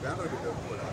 Banner పెట్టారు కూడా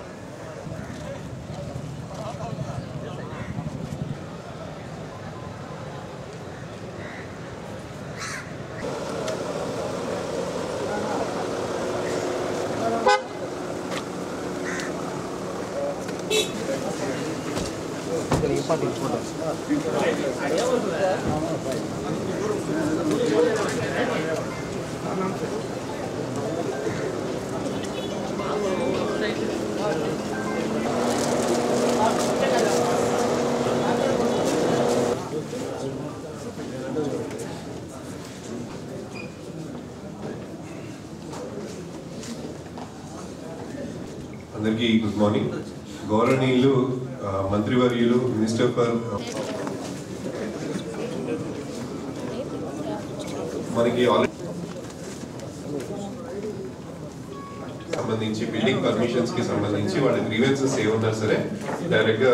అందరికీ గుడ్ మార్నింగ్. గౌరవనీయులు మంత్రివర్యులు మినిస్టర్ ఫర్ మనకి సంబంధించి బిల్డింగ్ పర్మిషన్స్ కి సంబంధించి వాళ్ళ గ్రీవెన్సెస్ ఏమన్నా సరే డైరెక్ట్ గా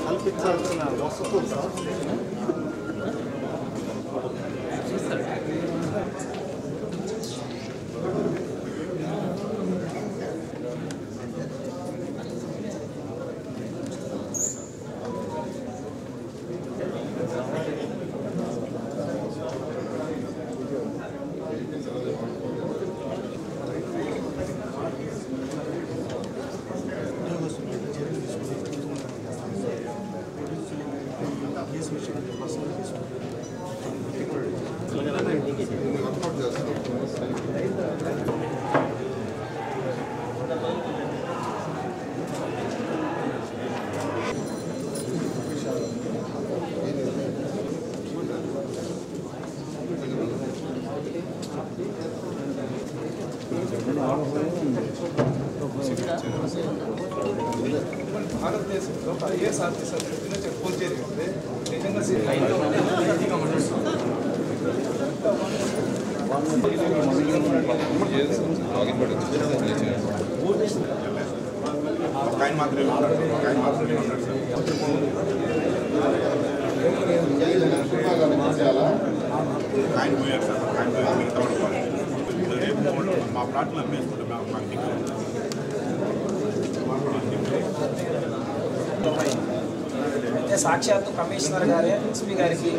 కల్పించాల్సిన వసతులు సార్ భారతదేశంలో ఐఏఎస్ ఆఫీసర్ చెప్పుకోల్ జరిగింది నిజంగా మా ప్లాట్లు అమ్మేసుకుంటాం. అంటే సాక్షాత్తు కమిషనర్ గారే ఎస్పీ గారికి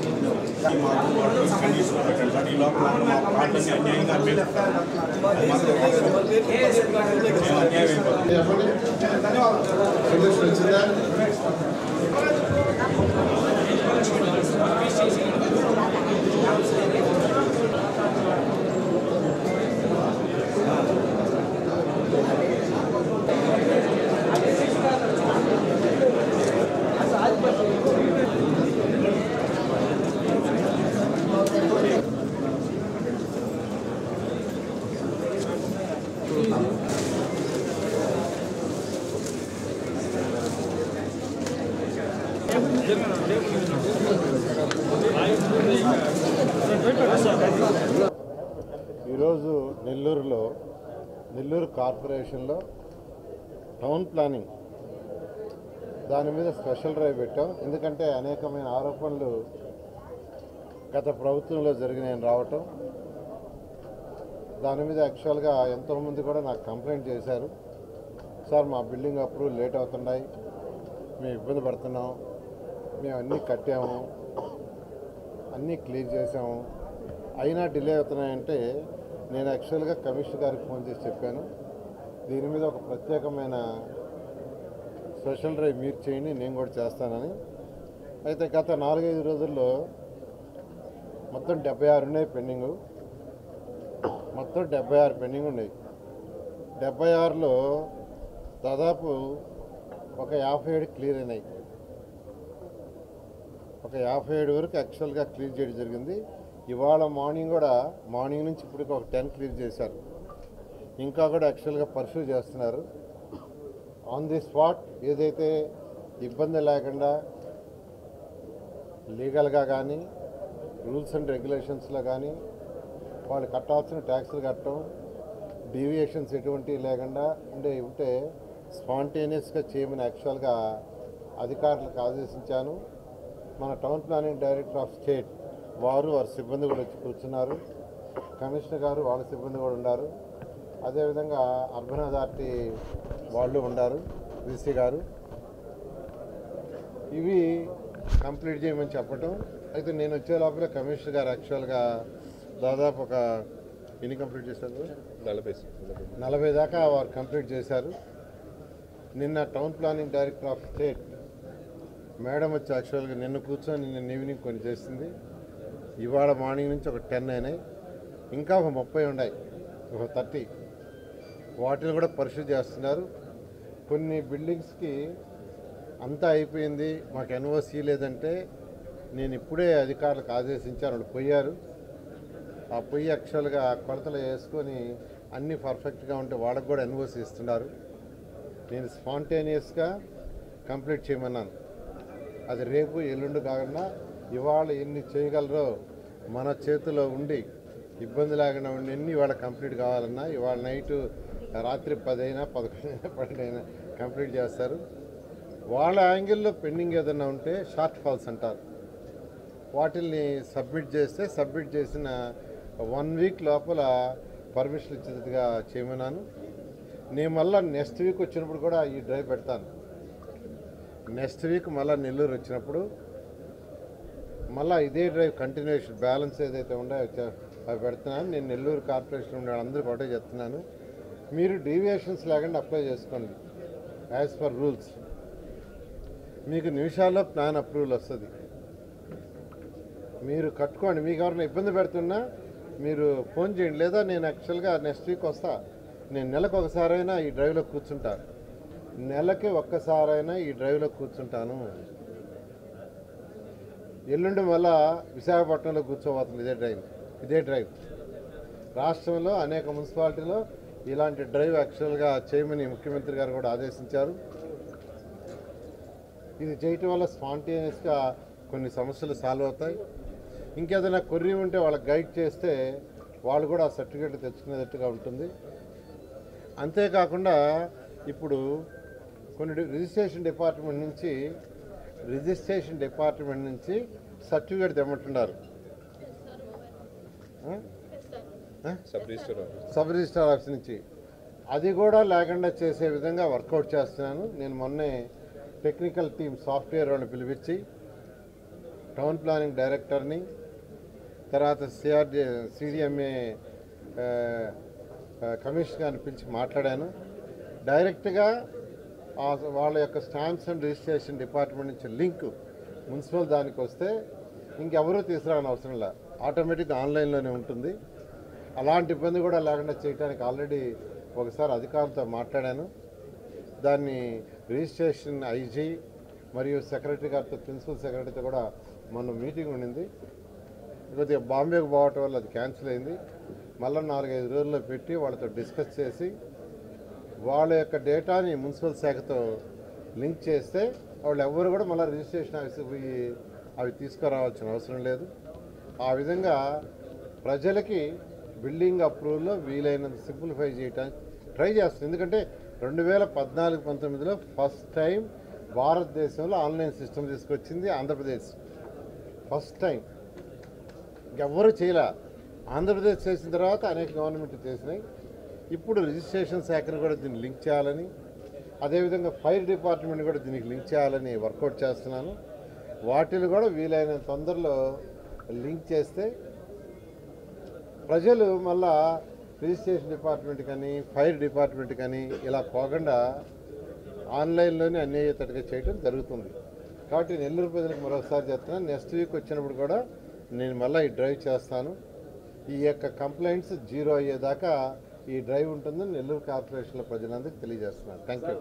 ఈరోజు నెల్లూరు కార్పొరేషన్లో టౌన్ ప్లానింగ్ దాని మీద స్పెషల్ డ్రైవ్ పెట్టాం. ఎందుకంటే అనేకమైన ఆరోపణలు గత ప్రభుత్వంలో జరిగినాయని రావటం, దాని మీద యాక్చువల్గా ఎంతోమంది కూడా నాకు కంప్లైంట్ చేశారు. సార్ మా బిల్డింగ్ అప్రూవల్ లేట్ అవుతున్నాయి, మేము ఇబ్బంది పడుతున్నాం, మేము అన్నీ కట్టాము, అన్నీ క్లియర్ చేసాము, అయినా డిలే అవుతున్నాయంటే నేను యాక్చువల్గా కమిషనర్ గారికి ఫోన్ చేసి చెప్పాను, దీని మీద ఒక ప్రత్యేకమైన స్పెషల్ డ్రైవ్ మీరు చేయండి, నేను కూడా చేస్తానని. అయితే గత 4-5 రోజుల్లో మొత్తం 76 ఉన్నాయి పెండింగు. మొత్తం 76 పెండింగ్ ఉన్నాయి. 76లో దాదాపు ఒక 57 క్లియర్ అయినాయి. ఒక 57 వరకు యాక్చువల్గా క్లియర్ చేయడం జరిగింది. ఇవాళ మార్నింగ్ నుంచి ఇప్పటికి ఒక 10 క్లియర్ చేశారు. ఇంకా కూడా యాక్చువల్గా పర్సూ చేస్తున్నారు. ఆన్ ది స్పాట్ ఏదైతే ఇబ్బంది లేకుండా లీగల్గా కానీ రూల్స్ అండ్ రెగ్యులేషన్స్లో కానీ వాళ్ళు కట్టాల్సిన ట్యాక్సులు కట్టడం, డీవియేషన్స్ ఎటువంటివి లేకుండా ఉంటే స్పాంటేనియస్గా చేయమని యాక్చువల్గా అధికారులకు ఆదేశించాను. మన town planning director of state వారి సిబ్బంది కూడా వచ్చి కూర్చున్నారు. కమిషనర్ గారు వాళ్ళ సిబ్బంది కూడా ఉన్నారు. అదేవిధంగా అర్బన్ అథారిటీ వాళ్ళు ఉన్నారు, వీసీ గారు. ఇవి కంప్లీట్ చేయమని చెప్పటం. అయితే నేను వచ్చే లోపల కమిషనర్ గారు యాక్చువల్గా దాదాపు ఒక ఎన్ని కంప్లీట్ చేశారు? 40 దాకా వారు కంప్లీట్ చేశారు. నిన్న town planning director of state madam వచ్చి యాక్చువల్గా నిన్న కూర్చొని నిన్న ఈవినింగ్ కొన్ని చేసింది. ఇవాళ మార్నింగ్ నుంచి ఒక 10 అయినాయి. ఇంకా ఒక 30 ఉన్నాయి, ఒక 30. వాటిని కూడా పరిశీలి చేస్తున్నారు. కొన్ని బిల్డింగ్స్కి అంతా అయిపోయింది, మాకు ఎన్ఓసి లేదంటే నేను ఇప్పుడే అధికారులకు ఆదేశించాను. వాళ్ళు పోయారు. ఆ పొయ్యి యాక్చువల్గా కొలతలు వేసుకొని అన్నీ పర్ఫెక్ట్గా ఉంటే వాళ్ళకు కూడా ఎన్ఓసి ఇస్తున్నారు. నేను స్పాంటేనియస్గా కంప్లీట్ చేయమన్నాను. అది రేపు ఎల్లుండి కాకుండా ఇవాళ ఎన్ని చేయగలరో మన చేతిలో ఉండి ఇబ్బంది లేకుండా ఉండి ఎన్ని ఇవాళ కంప్లీట్ కావాలన్నా ఇవాళ నైటు రాత్రి 10 అయినా 11 అయినా 12 అయినా కంప్లీట్ చేస్తారు. వాళ్ళ యాంగిల్లో పెండింగ్ ఏదైనా ఉంటే షార్ట్ ఫాల్స్ అంటారు. వాటిల్ని సబ్మిట్ చేసిన 1 వీక్ లోపల పర్మిషన్ ఇచ్చేట్టుగా చేయమన్నాను. నేను మళ్ళీ నెక్స్ట్ వీక్ వచ్చినప్పుడు కూడా ఈ డ్రైవ్ పెడతాను. నెక్స్ట్ వీక్ మళ్ళీ నెల్లూరు వచ్చినప్పుడు మళ్ళీ ఇదే డ్రైవ్ కంటిన్యూషన్ బ్యాలెన్స్ ఏదైతే ఉన్నాయో అవి పెడుతున్నాను. నేను నెల్లూరు కార్పొరేషన్ ఉండే అందరికీ ఒకటే చెప్తున్నాను, మీరు డీవియేషన్స్ లేకుండా అప్లై చేసుకోండి యాజ్ పర్ రూల్స్. మీకు నిమిషాల్లో ప్లాన్ అప్రూవల్ వస్తుంది. మీరు కట్టుకోండి. మీకు ఎవరైనా ఇబ్బంది పెడుతున్నా మీరు ఫోన్ చేయండి. లేదా నేను యాక్చువల్గా నెక్స్ట్ వీక్ వస్తా. నేను నెలకు ఒకసారైనా ఈ డ్రైవ్లో కూర్చుంటా. నెలకి ఒక్కసారైనా ఈ డ్రైవ్లో కూర్చుంటాను. ఎల్లుండి మళ్ళా విశాఖపట్నంలో కూర్చోబోతుంది ఇదే డ్రైవ్. రాష్ట్రంలో అనేక మున్సిపాలిటీలో ఇలాంటి డ్రైవ్ యాక్చువల్గా చేయమని ముఖ్యమంత్రి గారు కూడా ఆదేశించారు. ఇది చేయటం వల్ల స్పాంటేనియస్గా కొన్ని సమస్యలు సాల్వ్ అవుతాయి. ఇంకేదైనా కొర్రీ ఉంటే వాళ్ళకి గైడ్ చేస్తే వాళ్ళు కూడా ఆ సర్టిఫికేట్ తెచ్చుకునేటట్టుగా ఉంటుంది. అంతేకాకుండా ఇప్పుడు కొన్ని రిజిస్ట్రేషన్ డిపార్ట్మెంట్ నుంచి సర్టిఫికేట్ తెమ్మంటున్నారు. సబ్ రిజిస్ట్రార్ ఆఫీస్ నుంచి. అది కూడా లేకుండా చేసే విధంగా వర్కౌట్ చేస్తున్నాను. నేను మొన్నే టెక్నికల్ టీమ్ సాఫ్ట్వేర్ వాళ్ళని పిలిపించి టౌన్ ప్లానింగ్ డైరెక్టర్ని, తర్వాత సిడిఎంఏ కమిషనర్ గారిని పిలిచి మాట్లాడాను. డైరెక్ట్గా వాళ్ళ యొక్క స్టాంప్స్ అండ్ రిజిస్ట్రేషన్ డిపార్ట్మెంట్ నుంచి లింక్ మున్సిపల్ దానికి వస్తే ఇంకెవరూ తీసుకురాని అవసరం లేదు, ఆటోమేటిక్గా ఆన్లైన్లోనే ఉంటుంది. అలాంటి ఇబ్బంది కూడా లేకుండా చేయడానికి ఆల్రెడీ ఒకసారి అధికారులతో మాట్లాడాను. దాన్ని రిజిస్ట్రేషన్ ఐజీ మరియు సెక్రటరీ గారితో, ప్రిన్సిపల్ సెక్రటరీతో కూడా మొన్న మీటింగ్ ఉండింది. కొద్దిగా బాంబేకి పోవటం వల్ల అది క్యాన్సిల్ అయింది. మళ్ళీ 4-5 రోజుల్లో పెట్టి వాళ్ళతో డిస్కస్ చేసి వాళ్ళ యొక్క డేటాని మున్సిపల్ శాఖతో లింక్ చేస్తే వాళ్ళు ఎవరు కూడా మళ్ళీ రిజిస్ట్రేషన్ ఆఫీస్కి పోయి అవి తీసుకురావాల్సిన అవసరం లేదు. ఆ విధంగా ప్రజలకి బిల్డింగ్ అప్రూవల్లో వీలైనంత సింప్లిఫై చేయడానికి ట్రై చేస్తుంది. ఎందుకంటే 2014-19లో ఫస్ట్ టైం భారతదేశంలో ఆన్లైన్ సిస్టమ్ తీసుకొచ్చింది ఆంధ్రప్రదేశ్. ఫస్ట్ టైం ఇంకెవ్వరూ చేయలే. ఆంధ్రప్రదేశ్ చేసిన తర్వాత అనేక గవర్నమెంట్ చేసినాయి. ఇప్పుడు రిజిస్ట్రేషన్ శాఖను కూడా దీన్ని లింక్ చేయాలని, అదేవిధంగా ఫైర్ డిపార్ట్మెంట్ కూడా దీనికి లింక్ చేయాలని వర్కౌట్ చేస్తున్నాను. వాటిని కూడా వీలైన తొందరలో లింక్ చేస్తే ప్రజలు మళ్ళా రిజిస్ట్రేషన్ డిపార్ట్మెంట్ కానీ ఫైర్ డిపార్ట్మెంట్ కానీ ఇలా పోకుండా ఆన్లైన్లోనే అన్ని అయ్యేటట్టుగా చేయడం జరుగుతుంది. కాబట్టి నెల్లూరు ప్రజలకు మరోసారి చెప్తున్నాను, నెక్స్ట్ వీక్ వచ్చినప్పుడు కూడా నేను మళ్ళీ ఈ డ్రైవ్ చేస్తాను. ఈ యొక్క కంప్లైంట్స్ 0 అయ్యేదాకా ఈ డ్రైవ్ ఉంటుందని నెల్లూరు కార్పొరేషన్లో ప్రజలందరికీ తెలియజేస్తున్నాను. Thank you.